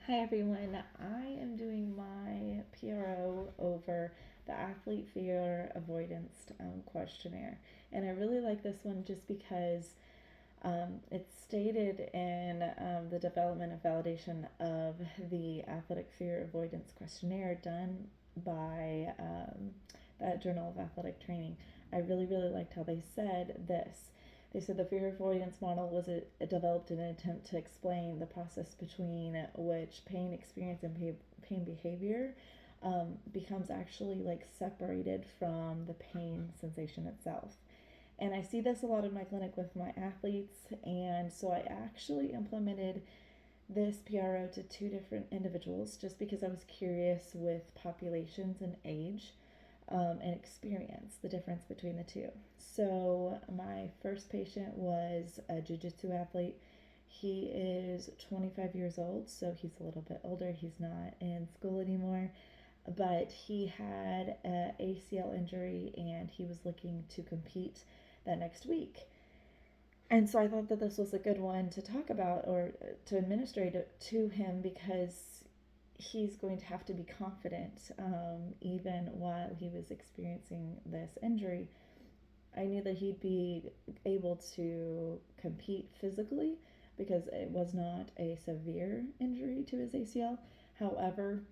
Hi everyone, I am doing my PRO over the Athlete Fear Avoidance questionnaire. And I really like this one just because it's stated in the development and validation of the Athletic Fear Avoidance questionnaire done by that Journal of Athletic Training. I really, really liked how they said this. They said the fear avoidance model was developed in an attempt to explain the process between which pain experience and pain behavior becomes actually like separated from the pain sensation itself. And I see this a lot in my clinic with my athletes, and so I actually implemented this PRO to two different individuals just because I was curious with populations and age and experience the difference between the two. So, my first patient was a jiu-jitsu athlete. He is 25 years old, so he's a little bit older. He's not in school anymore, but he had a ACL injury and he was looking to compete that next week. And so I thought that this was a good one to talk about or to administrate it to him because he's going to have to be confident even while he was experiencing this injury. I knew that he'd be able to compete physically because it was not a severe injury to his ACL. However,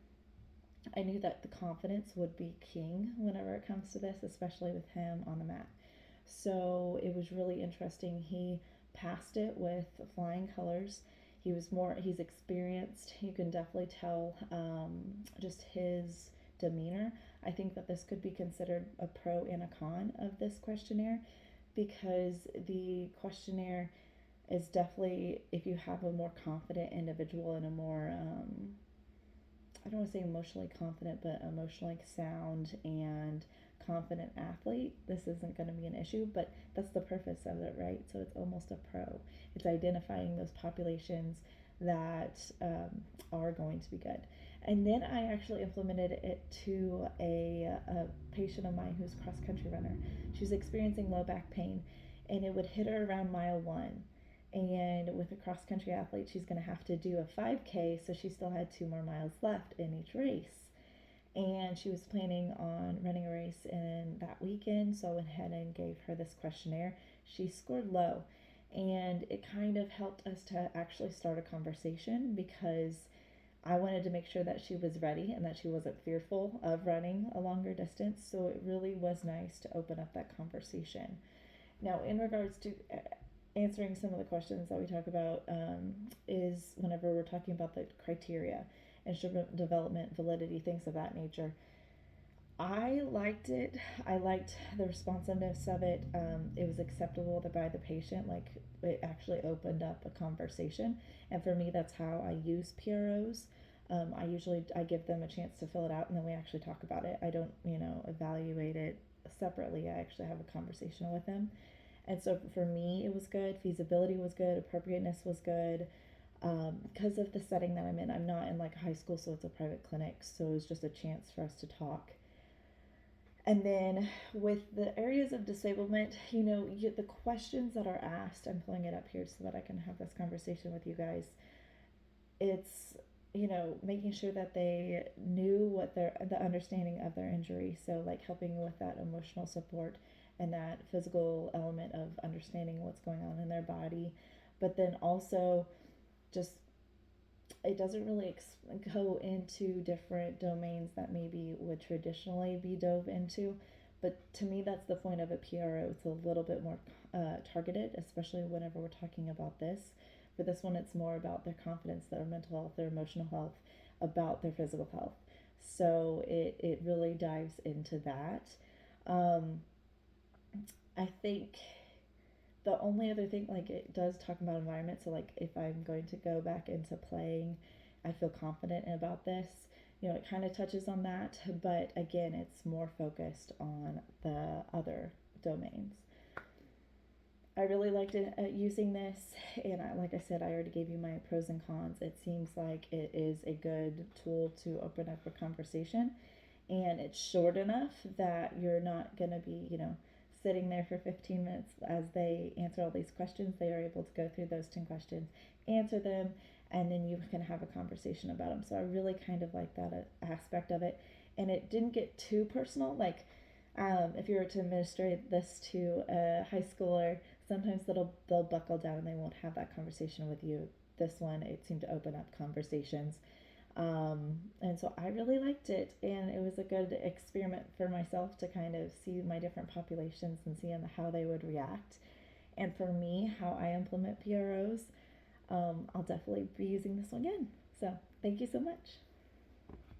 I knew that the confidence would be king whenever it comes to this, especially with him on the mat. So it was really interesting. He passed it with flying colors. He's experienced. You can definitely tell just his demeanor. I think that this could be considered a pro and a con of this questionnaire because the questionnaire is definitely, if you have a more confident individual and a more, I don't want to say emotionally confident, but emotionally sound and confident athlete, this isn't going to be an issue, but that's the purpose of it, right? So it's almost a pro. It's identifying those populations that are going to be good. And then I actually implemented it to a patient of mine who's a cross country runner. She's experiencing low back pain, and it would hit her around mile 1. And with a cross country athlete, she's going to have to do a 5K, so she still had 2 more miles left in each race. And she was planning on running a race in that weekend, so I went ahead and gave her this questionnaire. She scored low, and it kind of helped us to actually start a conversation because I wanted to make sure that she was ready and that she wasn't fearful of running a longer distance. So it really was nice to open up that conversation. Now, in regards to answering some of the questions that we talk about, is whenever we're talking about the criteria, instrument development, validity, things of that nature. I liked it. I liked the responsiveness of it. It was acceptable by the patient. Like it actually opened up a conversation, and for me, that's how I use PROs. I give them a chance to fill it out, and then we actually talk about it. I don't evaluate it separately. I actually have a conversation with them, and so for me, it was good. Feasibility was good. Appropriateness was good. Because of the setting that I'm in, I'm not in like high school, so it's a private clinic. So it was just a chance for us to talk. And then with the areas of disablement, the questions that are asked, I'm pulling it up here so that I can have this conversation with you guys. It's, making sure that they knew the understanding of their injury. So, like helping with that emotional support and that physical element of understanding what's going on in their body. But then also, just it doesn't really go into different domains that maybe would traditionally be dove into. But to me, that's the point of a PRO. It's a little bit more targeted, especially whenever we're talking about this. For this one, it's more about their confidence, their mental health, their emotional health, about their physical health. So it really dives into that. Um, I think the only other thing, like it does talk about environment. So like if I'm going to go back into playing, I feel confident about this. It kind of touches on that, but again, it's more focused on the other domains. I really liked using this, and like I said, I already gave you my pros and cons. It seems like it is a good tool to open up a conversation, and it's short enough that you're not going to be, sitting there for 15 minutes as they answer all these questions. They are able to go through those 10 questions, answer them, and then you can have a conversation about them. So I really kind of like that aspect of it. And it didn't get too personal. Like, if you were to administer this to a high schooler, sometimes they'll buckle down and they won't have that conversation with you. This one, it seemed to open up conversations. And so I really liked it, and it was a good experiment for myself to kind of see my different populations and see how they would react. And for me, how I implement PROs, I'll definitely be using this one again. So thank you so much.